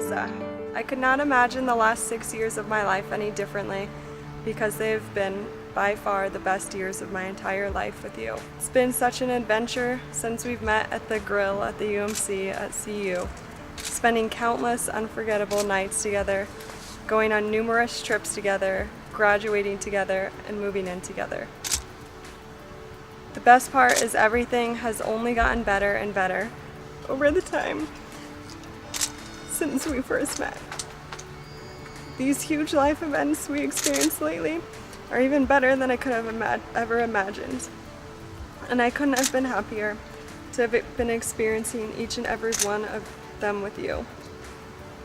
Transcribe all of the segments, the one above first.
Marisa. I could not imagine the last 6 years of my life any differently because they've been by far the best years of my entire life with you. It's been such an adventure since we've met at the grill at the UMC at CU, spending countless unforgettable nights together, going on numerous trips together, graduating together, and moving in together. The best part is everything has only gotten better and better over the time since we first met. These huge life events we experienced lately are even better than I could have ever imagined. And I couldn't have been happier to have been experiencing each and every one of them with you.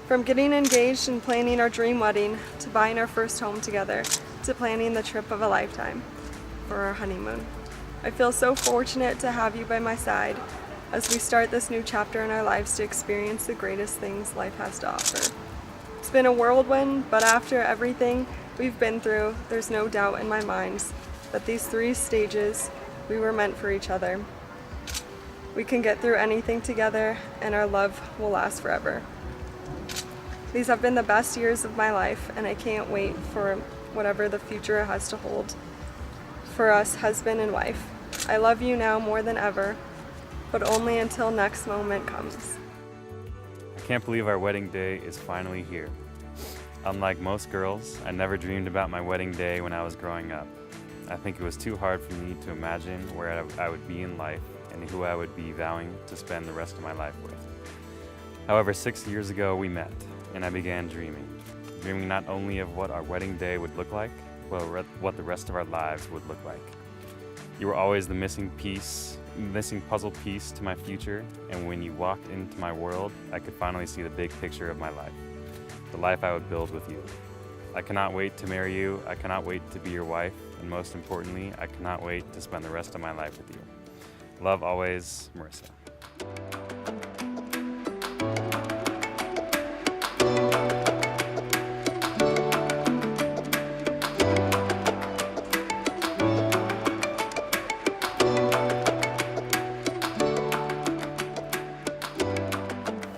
From getting engaged and planning our dream wedding, to buying our first home together, to planning the trip of a lifetime for our honeymoon. I feel so fortunate to have you by my side as we start this new chapter in our lives to experience the greatest things life has to offer. It's been a whirlwind, but after everything we've been through, there's no doubt in my mind that these 3 stages, we were meant for each other. We can get through anything together, and our love will last forever. These have been the best years of my life, and I can't wait for whatever the future has to hold for us, husband and wife. I love you now more than ever, but only until next moment comes. I can't believe our wedding day is finally here. Unlike most girls, I never dreamed about my wedding day when I was growing up. I think it was too hard for me to imagine where I would be in life and who I would be vowing to spend the rest of my life with. However, 6 years ago we met, and I began dreaming not only of what our wedding day would look like, but what the rest of our lives would look like. You were always the missing puzzle piece to my future, and when you walked into my world, I could finally see the big picture of my life, the life I would build with you. I cannot wait to marry you, I cannot wait to be your wife, and most importantly, I cannot wait to spend the rest of my life with you. Love always, Marisa.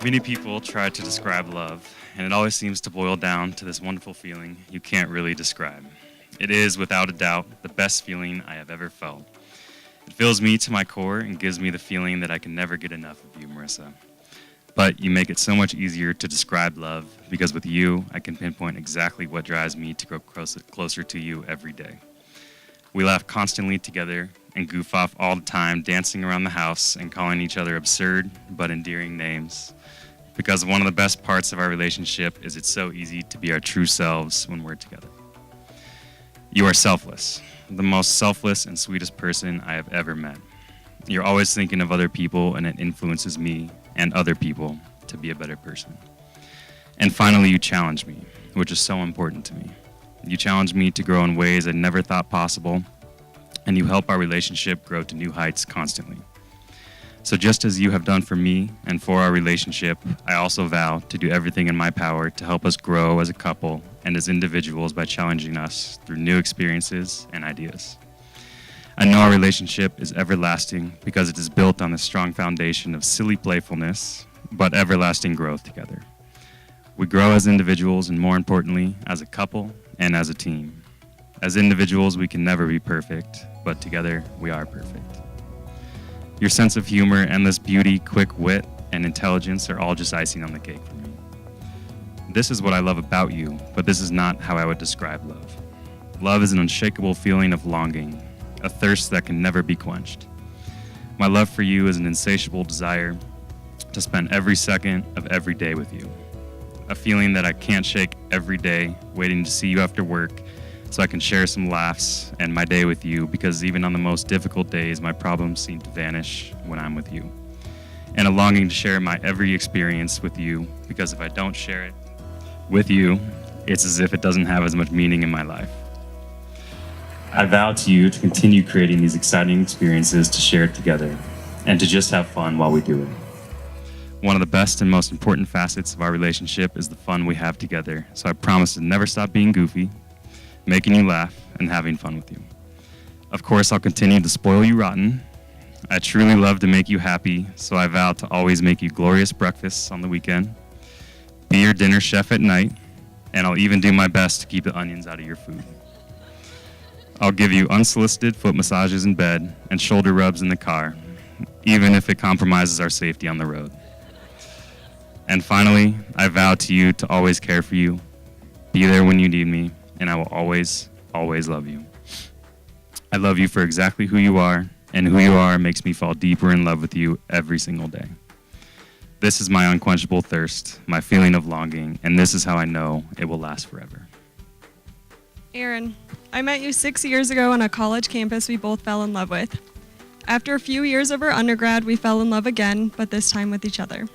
Many people try to describe love, and it always seems to boil down to this wonderful feeling you can't really describe. It is, without a doubt, the best feeling I have ever felt. It fills me to my core and gives me the feeling that I can never get enough of you, Marisa. But you make it so much easier to describe love, because with you, I can pinpoint exactly what drives me to grow closer to you every day. We laugh constantly together and goof off all the time, dancing around the house and calling each other absurd but endearing names. Because one of the best parts of our relationship is it's so easy to be our true selves when we're together. You are selfless, the most selfless and sweetest person I have ever met. You're always thinking of other people, and it influences me and other people to be a better person. And finally, you challenge me, which is so important to me. You challenge me to grow in ways I never thought possible, and you help our relationship grow to new heights constantly. So just as you have done for me and for our relationship, I also vow to do everything in my power to help us grow as a couple and as individuals by challenging us through new experiences and ideas. I know our relationship is everlasting because it is built on a strong foundation of silly playfulness, but everlasting growth together. We grow as individuals and, more importantly, as a couple and as a team. As individuals, we can never be perfect, but together we are perfect. Your sense of humor, endless beauty, quick wit, and intelligence are all just icing on the cake for me. This is what I love about you, but this is not how I would describe love. Love is an unshakable feeling of longing, a thirst that can never be quenched. My love for you is an insatiable desire to spend every second of every day with you. A feeling that I can't shake every day, waiting to see you after work so I can share some laughs and my day with you, because even on the most difficult days, my problems seem to vanish when I'm with you. And a longing to share my every experience with you, because if I don't share it with you, it's as if it doesn't have as much meaning in my life. I vow to you to continue creating these exciting experiences to share together and to just have fun while we do it. One of the best and most important facets of our relationship is the fun we have together, so I promise to never stop being goofy, making you laugh, and having fun with you. Of course, I'll continue to spoil you rotten. I truly love to make you happy, so I vow to always make you glorious breakfasts on the weekend, be your dinner chef at night, and I'll even do my best to keep the onions out of your food. I'll give you unsolicited foot massages in bed and shoulder rubs in the car, even if it compromises our safety on the road. And finally, I vow to you to always care for you, be there when you need me, and I will always, always love you. I love you for exactly who you are, and who you are makes me fall deeper in love with you every single day. This is my unquenchable thirst, my feeling of longing, and this is how I know it will last forever. Aaron, I met you 6 years ago on a college campus we both fell in love with. After a few years of our undergrad, we fell in love again, but this time with each other.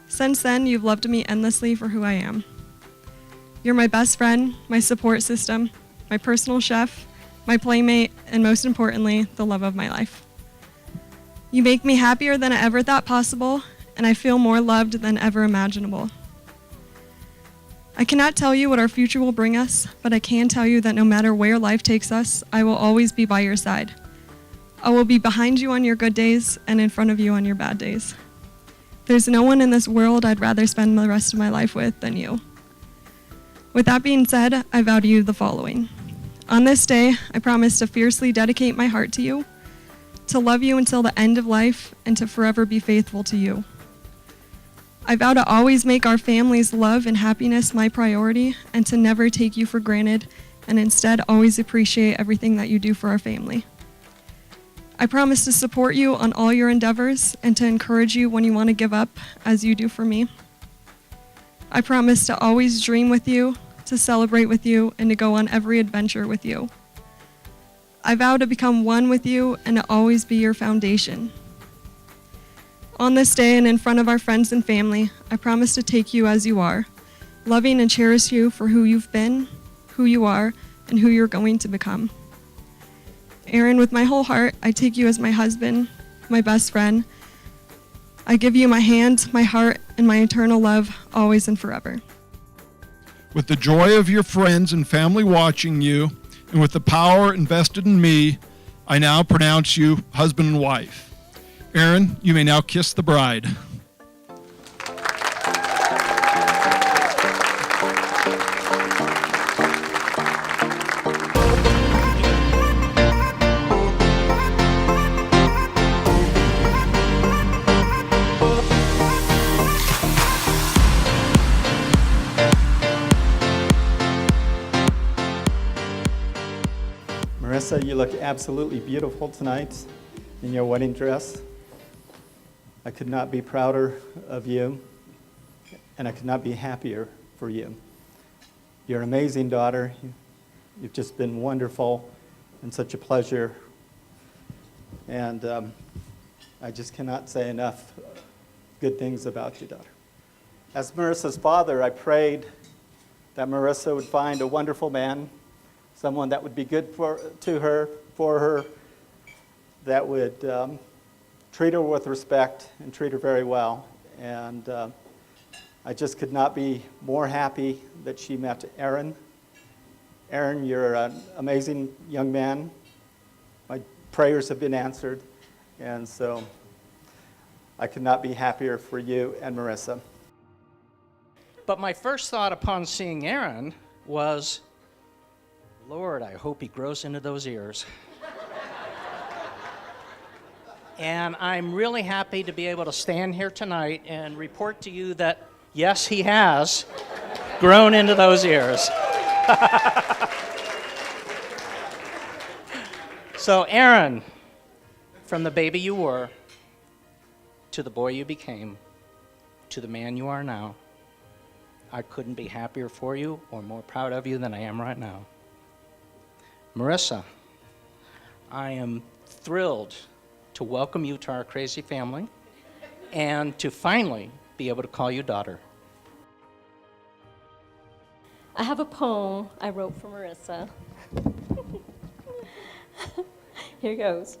Since then, you've loved me endlessly for who I am. You're my best friend, my support system, my personal chef, my playmate, and most importantly, the love of my life. You make me happier than I ever thought possible, and I feel more loved than ever imaginable. I cannot tell you what our future will bring us, but I can tell you that no matter where life takes us, I will always be by your side. I will be behind you on your good days and in front of you on your bad days. There's no one in this world I'd rather spend the rest of my life with than you. With that being said, I vow to you the following. On this day, I promise to fiercely dedicate my heart to you, to love you until the end of life, and to forever be faithful to you. I vow to always make our family's love and happiness my priority, and to never take you for granted, and instead always appreciate everything that you do for our family. I promise to support you on all your endeavors and to encourage you when you want to give up, as you do for me. I promise to always dream with you, to celebrate with you, and to go on every adventure with you. I vow to become one with you and to always be your foundation. On this day and in front of our friends and family, I promise to take you as you are, loving and cherish you for who you've been, who you are, and who you're going to become. Aaron, with my whole heart, I take you as my husband, my best friend. I give you my hand, my heart, and my eternal love, always and forever. With the joy of your friends and family watching you, and with the power invested in me, I now pronounce you husband and wife. Aaron, you may now kiss the bride. Marisa, you look absolutely beautiful tonight in your wedding dress. I could not be prouder of you, and I could not be happier for you. You're an amazing daughter. You've just been wonderful and such a pleasure. And I just cannot say enough good things about you, daughter. As Marisa's father, I prayed that Marisa would find a wonderful man, someone that would be good for her, that would treat her with respect and treat her very well. And I just could not be more happy that she met Aaron. Aaron, you're an amazing young man. My prayers have been answered, and so I could not be happier for you and Marisa. But my first thought upon seeing Aaron was, Lord, I hope he grows into those ears. And I'm really happy to be able to stand here tonight and report to you that, yes, he has grown into those ears. So, Aaron, from the baby you were, to the boy you became, to the man you are now, I couldn't be happier for you or more proud of you than I am right now. Marisa, I am thrilled to welcome you to our crazy family and to finally be able to call you daughter. I have a poem I wrote for Marisa. Here goes.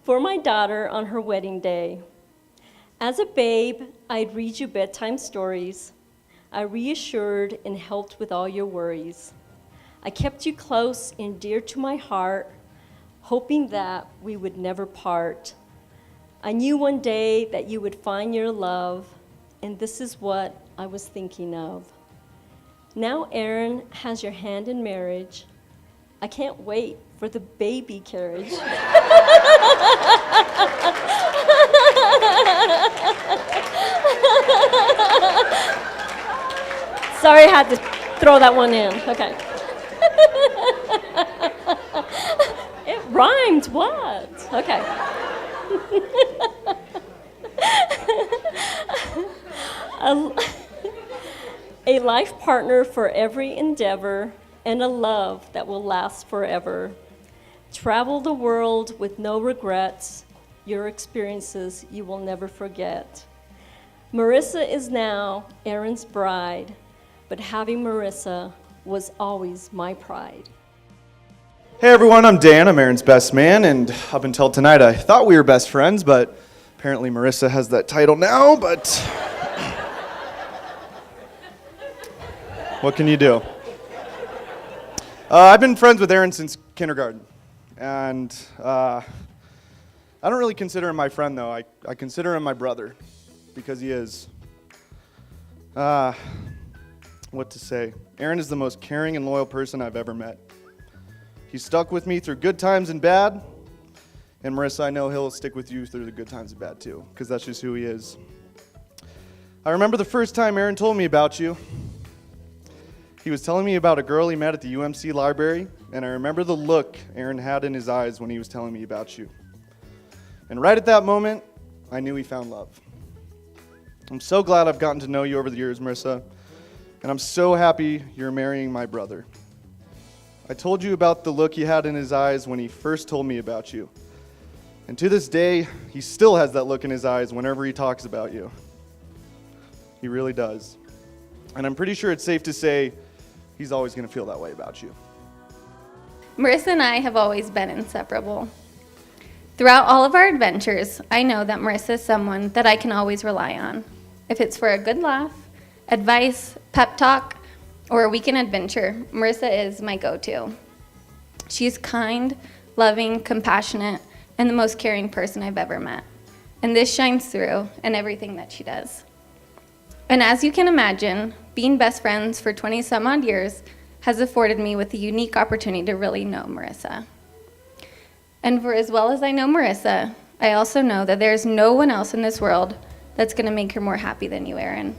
For my daughter on her wedding day. As a babe, I'd read you bedtime stories. I reassured and helped with all your worries. I kept you close and dear to my heart, hoping that we would never part. I knew one day that you would find your love, and this is what I was thinking of. Now Aaron has your hand in marriage. I can't wait for the baby carriage. Sorry, I had to throw that one in. Okay. It rhymed. What? Okay. A life partner for every endeavor, and a love that will last forever. Travel the world with no regrets, your experiences you will never forget. Marisa is now Aaron's bride, but having Marisa was always my pride. Hey everyone, I'm Dan, I'm Aaron's best man, and up until tonight I thought we were best friends, but apparently Marisa has that title now, but what can you do? I've been friends with Aaron since kindergarten, and I don't really consider him my friend though. I consider him my brother, because he is. What to say? Aaron is the most caring and loyal person I've ever met. He's stuck with me through good times and bad, and Marisa, I know he'll stick with you through the good times and bad too, because that's just who he is. I remember the first time Aaron told me about you. He was telling me about a girl he met at the UMC library, and I remember the look Aaron had in his eyes when he was telling me about you. And right at that moment, I knew he found love. I'm so glad I've gotten to know you over the years, Marisa, and I'm so happy you're marrying my brother. I told you about the look he had in his eyes when he first told me about you. And to this day, he still has that look in his eyes whenever he talks about you. He really does. And I'm pretty sure it's safe to say he's always going to feel that way about you. Marisa and I have always been inseparable. Throughout all of our adventures, I know that Marisa is someone that I can always rely on. If it's for a good laugh, advice, pep talk, or a weekend adventure, Marisa is my go-to. She's kind, loving, compassionate, and the most caring person I've ever met. And this shines through in everything that she does. And as you can imagine, being best friends for 20-some-odd years has afforded me with the unique opportunity to really know Marisa. And for as well as I know Marisa, I also know that there's no one else in this world that's going to make her more happy than you, Aaron.